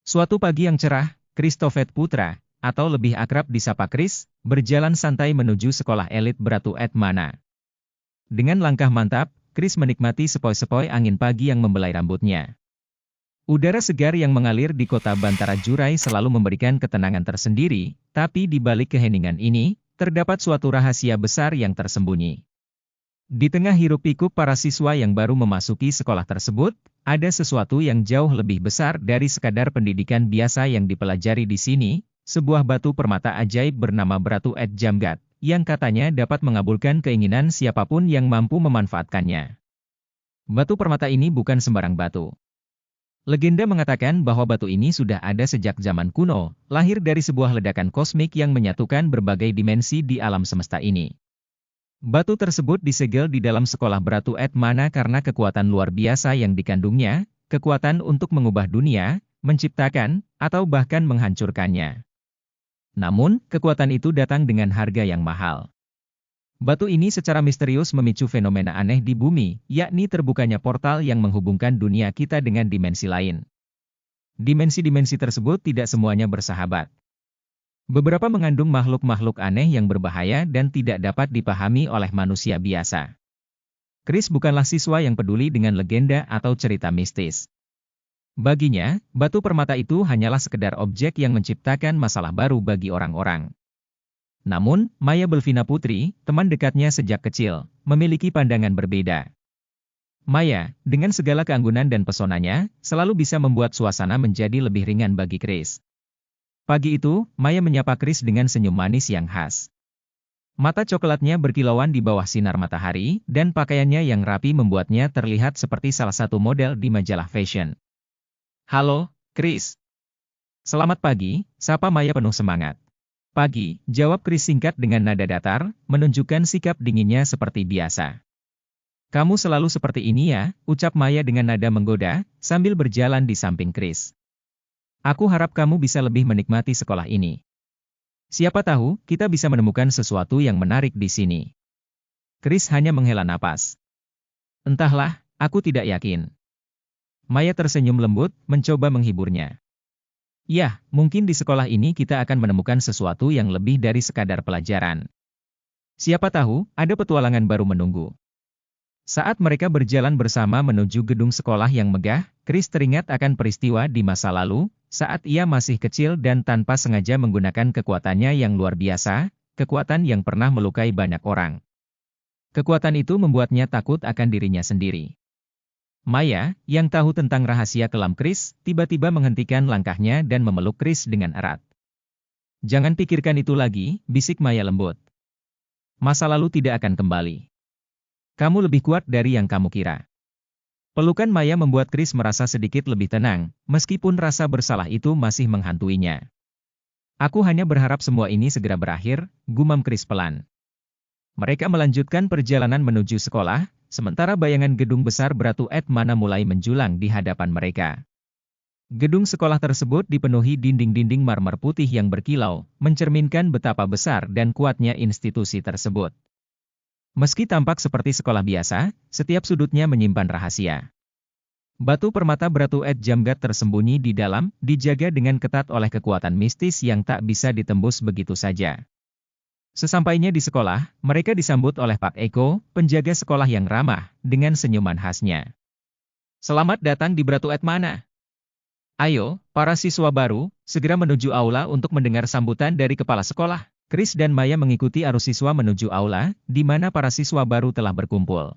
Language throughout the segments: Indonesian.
Suatu pagi yang cerah, Christopher Putra, atau lebih akrab disapa Chris, berjalan santai menuju sekolah elit Bratu Mana. Dengan langkah mantap, Chris menikmati sepoi-sepoi angin pagi yang membelai rambutnya. Udara segar yang mengalir di kota Bantara Jurai selalu memberikan ketenangan tersendiri, tapi di balik keheningan ini, terdapat suatu rahasia besar yang tersembunyi. Di tengah hiruk-pikuk para siswa yang baru memasuki sekolah tersebut, ada sesuatu yang jauh lebih besar dari sekadar pendidikan biasa yang dipelajari di sini, sebuah batu permata ajaib bernama Bratu Jamgat, yang katanya dapat mengabulkan keinginan siapapun yang mampu memanfaatkannya. Batu permata ini bukan sembarang batu. Legenda mengatakan bahwa batu ini sudah ada sejak zaman kuno, lahir dari sebuah ledakan kosmik yang menyatukan berbagai dimensi di alam semesta ini. Batu tersebut disegel di dalam sekolah Bratu Mana karena kekuatan luar biasa yang dikandungnya, kekuatan untuk mengubah dunia, menciptakan, atau bahkan menghancurkannya. Namun, kekuatan itu datang dengan harga yang mahal. Batu ini secara misterius memicu fenomena aneh di bumi, yakni terbukanya portal yang menghubungkan dunia kita dengan dimensi lain. Dimensi-dimensi tersebut tidak semuanya bersahabat. Beberapa mengandung makhluk-makhluk aneh yang berbahaya dan tidak dapat dipahami oleh manusia biasa. Chris bukanlah siswa yang peduli dengan legenda atau cerita mistis. Baginya, batu permata itu hanyalah sekedar objek yang menciptakan masalah baru bagi orang-orang. Namun, Maya Belvina Putri, teman dekatnya sejak kecil, memiliki pandangan berbeda. Maya, dengan segala keanggunan dan pesonanya, selalu bisa membuat suasana menjadi lebih ringan bagi Chris. Pagi itu, Maya menyapa Chris dengan senyum manis yang khas. Mata coklatnya berkilauan di bawah sinar matahari, dan pakaiannya yang rapi membuatnya terlihat seperti salah satu model di majalah fashion. "Halo, Chris." "Selamat pagi," sapa Maya penuh semangat. "Pagi," jawab Chris singkat dengan nada datar, menunjukkan sikap dinginnya seperti biasa. "Kamu selalu seperti ini ya," ucap Maya dengan nada menggoda, sambil berjalan di samping Chris. "Aku harap kamu bisa lebih menikmati sekolah ini. Siapa tahu, kita bisa menemukan sesuatu yang menarik di sini." Chris hanya menghela napas. "Entahlah, aku tidak yakin." Maya tersenyum lembut, mencoba menghiburnya. "Yah, mungkin di sekolah ini kita akan menemukan sesuatu yang lebih dari sekadar pelajaran. Siapa tahu, ada petualangan baru menunggu." Saat mereka berjalan bersama menuju gedung sekolah yang megah, Chris teringat akan peristiwa di masa lalu, saat ia masih kecil dan tanpa sengaja menggunakan kekuatannya yang luar biasa, kekuatan yang pernah melukai banyak orang. Kekuatan itu membuatnya takut akan dirinya sendiri. Maya, yang tahu tentang rahasia kelam Chris, tiba-tiba menghentikan langkahnya dan memeluk Chris dengan erat. "Jangan pikirkan itu lagi," bisik Maya lembut. "Masa lalu tidak akan kembali. Kamu lebih kuat dari yang kamu kira." Pelukan Maya membuat Chris merasa sedikit lebih tenang, meskipun rasa bersalah itu masih menghantuinya. "Aku hanya berharap semua ini segera berakhir," gumam Chris pelan. Mereka melanjutkan perjalanan menuju sekolah, sementara bayangan gedung besar Bratu Mana mulai menjulang di hadapan mereka. Gedung sekolah tersebut dipenuhi dinding-dinding marmer putih yang berkilau, mencerminkan betapa besar dan kuatnya institusi tersebut. Meski tampak seperti sekolah biasa, setiap sudutnya menyimpan rahasia. Batu permata Bratu Jamgat tersembunyi di dalam, dijaga dengan ketat oleh kekuatan mistis yang tak bisa ditembus begitu saja. Sesampainya di sekolah, mereka disambut oleh Pak Eko, penjaga sekolah yang ramah, dengan senyuman khasnya. "Selamat datang di Bratu Mana. Ayo, para siswa baru, segera menuju aula untuk mendengar sambutan dari kepala sekolah." Chris dan Maya mengikuti arus siswa menuju aula, di mana para siswa baru telah berkumpul.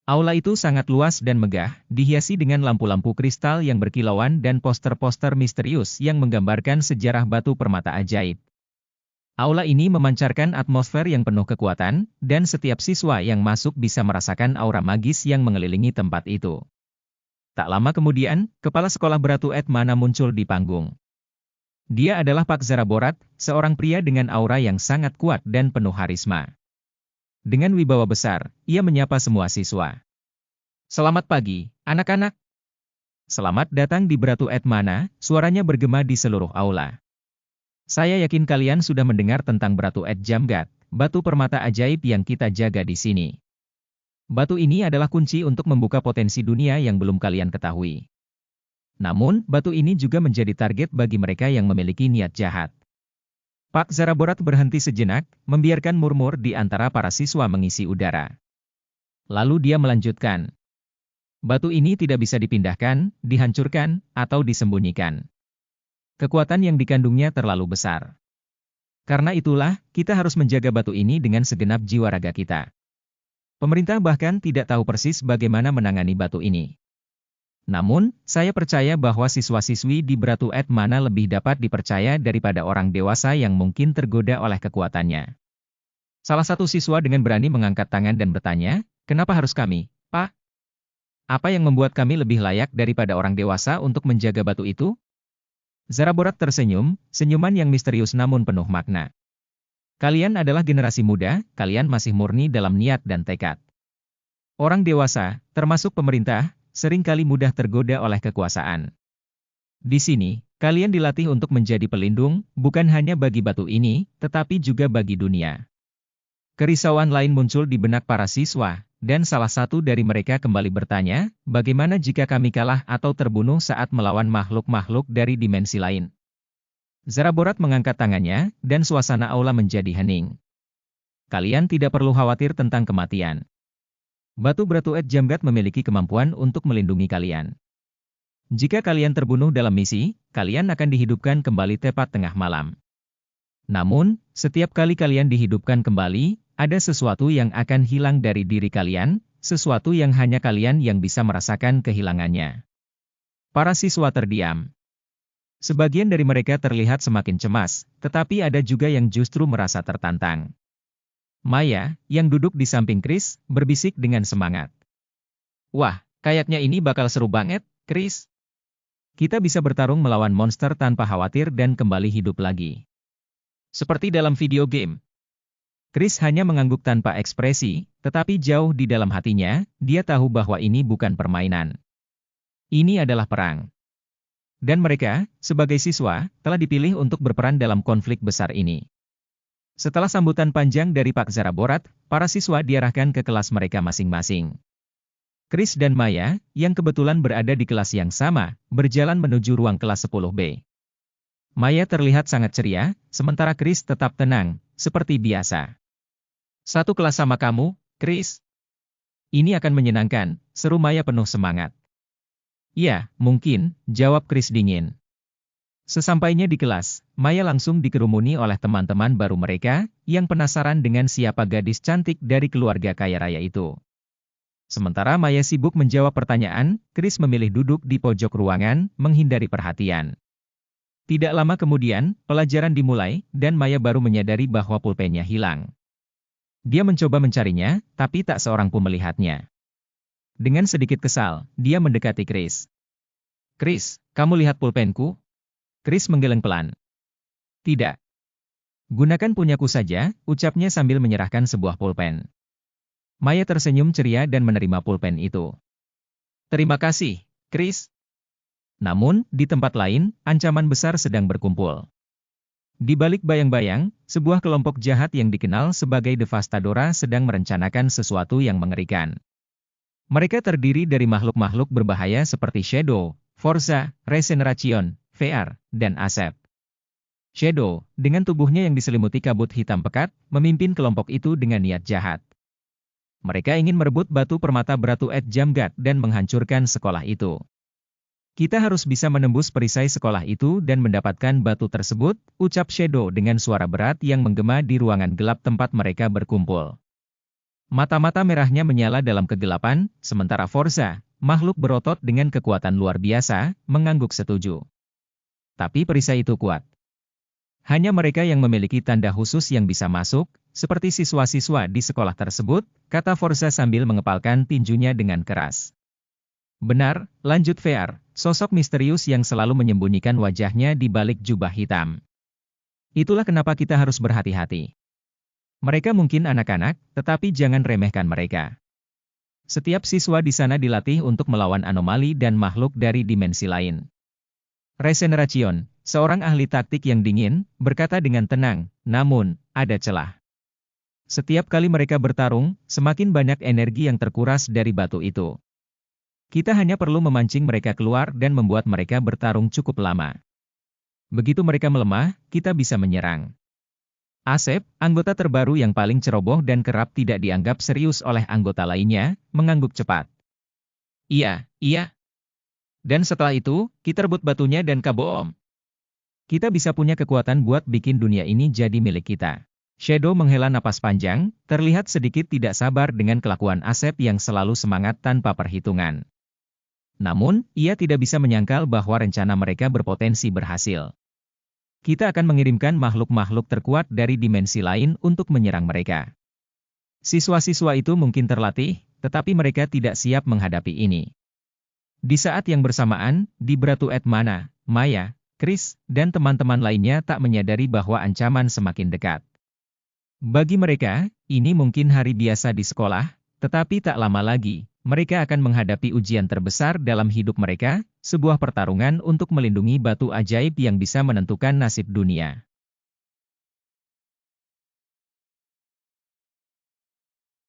Aula itu sangat luas dan megah, dihiasi dengan lampu-lampu kristal yang berkilauan dan poster-poster misterius yang menggambarkan sejarah batu permata ajaib. Aula ini memancarkan atmosfer yang penuh kekuatan, dan setiap siswa yang masuk bisa merasakan aura magis yang mengelilingi tempat itu. Tak lama kemudian, kepala sekolah Bratu Mana muncul di panggung. Dia adalah Pak Zaraborat, seorang pria dengan aura yang sangat kuat dan penuh harisma. Dengan wibawa besar, ia menyapa semua siswa. "Selamat pagi, anak-anak. Selamat datang di Bratu Mana," suaranya bergema di seluruh aula. "Saya yakin kalian sudah mendengar tentang Bratu Jamgat, batu permata ajaib yang kita jaga di sini. Batu ini adalah kunci untuk membuka potensi dunia yang belum kalian ketahui. Namun, batu ini juga menjadi target bagi mereka yang memiliki niat jahat. Pak Zaraborat berhenti sejenak, membiarkan murmur di antara para siswa mengisi udara. Lalu dia melanjutkan. Batu ini tidak bisa dipindahkan, dihancurkan, atau disembunyikan. Kekuatan yang dikandungnya terlalu besar. Karena itulah, kita harus menjaga batu ini dengan segenap jiwa raga kita. Pemerintah bahkan tidak tahu persis bagaimana menangani batu ini. Namun, saya percaya bahwa siswa-siswi di Beratu Etmana lebih dapat dipercaya daripada orang dewasa yang mungkin tergoda oleh kekuatannya. Salah satu siswa dengan berani mengangkat tangan dan bertanya, "Kenapa harus kami, Pak? Apa yang membuat kami lebih layak daripada orang dewasa untuk menjaga batu itu?" Zaraborat tersenyum, senyuman yang misterius namun penuh makna. Kalian adalah generasi muda, kalian masih murni dalam niat dan tekad. Orang dewasa, termasuk pemerintah, seringkali mudah tergoda oleh kekuasaan. Di sini, kalian dilatih untuk menjadi pelindung, bukan hanya bagi batu ini, tetapi juga bagi dunia. Kerisauan lain muncul di benak para siswa, dan salah satu dari mereka kembali bertanya, bagaimana jika kami kalah atau terbunuh saat melawan makhluk-makhluk dari dimensi lain? Zaraborat mengangkat tangannya, dan suasana aula menjadi hening. Kalian tidak perlu khawatir tentang kematian. Batu Beratu Et Jamgat memiliki kemampuan untuk melindungi kalian. Jika kalian terbunuh dalam misi, kalian akan dihidupkan kembali tepat tengah malam. Namun, setiap kali kalian dihidupkan kembali, ada sesuatu yang akan hilang dari diri kalian, sesuatu yang hanya kalian yang bisa merasakan kehilangannya. Para siswa terdiam. Sebagian dari mereka terlihat semakin cemas, tetapi ada juga yang justru merasa tertantang. Maya, yang duduk di samping Chris, berbisik dengan semangat. Wah, kayaknya ini bakal seru banget, Chris. Kita bisa bertarung melawan monster tanpa khawatir dan kembali hidup lagi. Seperti dalam video game. Chris hanya mengangguk tanpa ekspresi, tetapi jauh di dalam hatinya, dia tahu bahwa ini bukan permainan. Ini adalah perang. Dan mereka, sebagai siswa, telah dipilih untuk berperan dalam konflik besar ini. Setelah sambutan panjang dari Pak Zaraborat, para siswa diarahkan ke kelas mereka masing-masing. Chris dan Maya, yang kebetulan berada di kelas yang sama, berjalan menuju ruang kelas 10B. Maya terlihat sangat ceria, sementara Chris tetap tenang, seperti biasa. Satu kelas sama kamu, Chris? Ini akan menyenangkan, seru Maya penuh semangat. Ya, mungkin, jawab Chris dingin. Sesampainya di kelas, Maya langsung dikerumuni oleh teman-teman baru mereka, yang penasaran dengan siapa gadis cantik dari keluarga kaya raya itu. Sementara Maya sibuk menjawab pertanyaan, Chris memilih duduk di pojok ruangan, menghindari perhatian. Tidak lama kemudian, pelajaran dimulai, dan Maya baru menyadari bahwa pulpennya hilang. Dia mencoba mencarinya, tapi tak seorang pun melihatnya. Dengan sedikit kesal, dia mendekati Chris. Chris, kamu lihat pulpenku? Chris menggeleng pelan. Tidak. Gunakan punyaku saja, ucapnya sambil menyerahkan sebuah pulpen. Maya tersenyum ceria dan menerima pulpen itu. Terima kasih, Chris. Namun, di tempat lain, ancaman besar sedang berkumpul. Di balik bayang-bayang, sebuah kelompok jahat yang dikenal sebagai Devastadora sedang merencanakan sesuatu yang mengerikan. Mereka terdiri dari makhluk-makhluk berbahaya seperti Shadow, Forza, Regeneration, VR, dan Asep. Shadow, dengan tubuhnya yang diselimuti kabut hitam pekat, memimpin kelompok itu dengan niat jahat. Mereka ingin merebut batu permata Beratu Et Jamgat dan menghancurkan sekolah itu. Kita harus bisa menembus perisai sekolah itu dan mendapatkan batu tersebut, ucap Shadow dengan suara berat yang menggema di ruangan gelap tempat mereka berkumpul. Mata-mata merahnya menyala dalam kegelapan, sementara Forza, makhluk berotot dengan kekuatan luar biasa, mengangguk setuju. Tapi perisai itu kuat. Hanya mereka yang memiliki tanda khusus yang bisa masuk, seperti siswa-siswa di sekolah tersebut, kata Forza sambil mengepalkan tinjunya dengan keras. Benar, lanjut VR, sosok misterius yang selalu menyembunyikan wajahnya di balik jubah hitam. Itulah kenapa kita harus berhati-hati. Mereka mungkin anak-anak, tetapi jangan remehkan mereka. Setiap siswa di sana dilatih untuk melawan anomali dan makhluk dari dimensi lain. Regeneration, seorang ahli taktik yang dingin, berkata dengan tenang, namun, ada celah. Setiap kali mereka bertarung, semakin banyak energi yang terkuras dari batu itu. Kita hanya perlu memancing mereka keluar dan membuat mereka bertarung cukup lama. Begitu mereka melemah, kita bisa menyerang. Asep, anggota terbaru yang paling ceroboh dan kerap tidak dianggap serius oleh anggota lainnya, mengangguk cepat. Iya, iya. Dan setelah itu, kita rebut batunya dan kabom. Kita bisa punya kekuatan buat bikin dunia ini jadi milik kita. Shadow menghela napas panjang, terlihat sedikit tidak sabar dengan kelakuan Asep yang selalu semangat tanpa perhitungan. Namun, ia tidak bisa menyangkal bahwa rencana mereka berpotensi berhasil. Kita akan mengirimkan makhluk-makhluk terkuat dari dimensi lain untuk menyerang mereka. Siswa-siswa itu mungkin terlatih, tetapi mereka tidak siap menghadapi ini. Di saat yang bersamaan, di Bratu Etmana, Maya, Chris, dan teman-teman lainnya tak menyadari bahwa ancaman semakin dekat. Bagi mereka, ini mungkin hari biasa di sekolah, tetapi tak lama lagi, mereka akan menghadapi ujian terbesar dalam hidup mereka, sebuah pertarungan untuk melindungi batu ajaib yang bisa menentukan nasib dunia.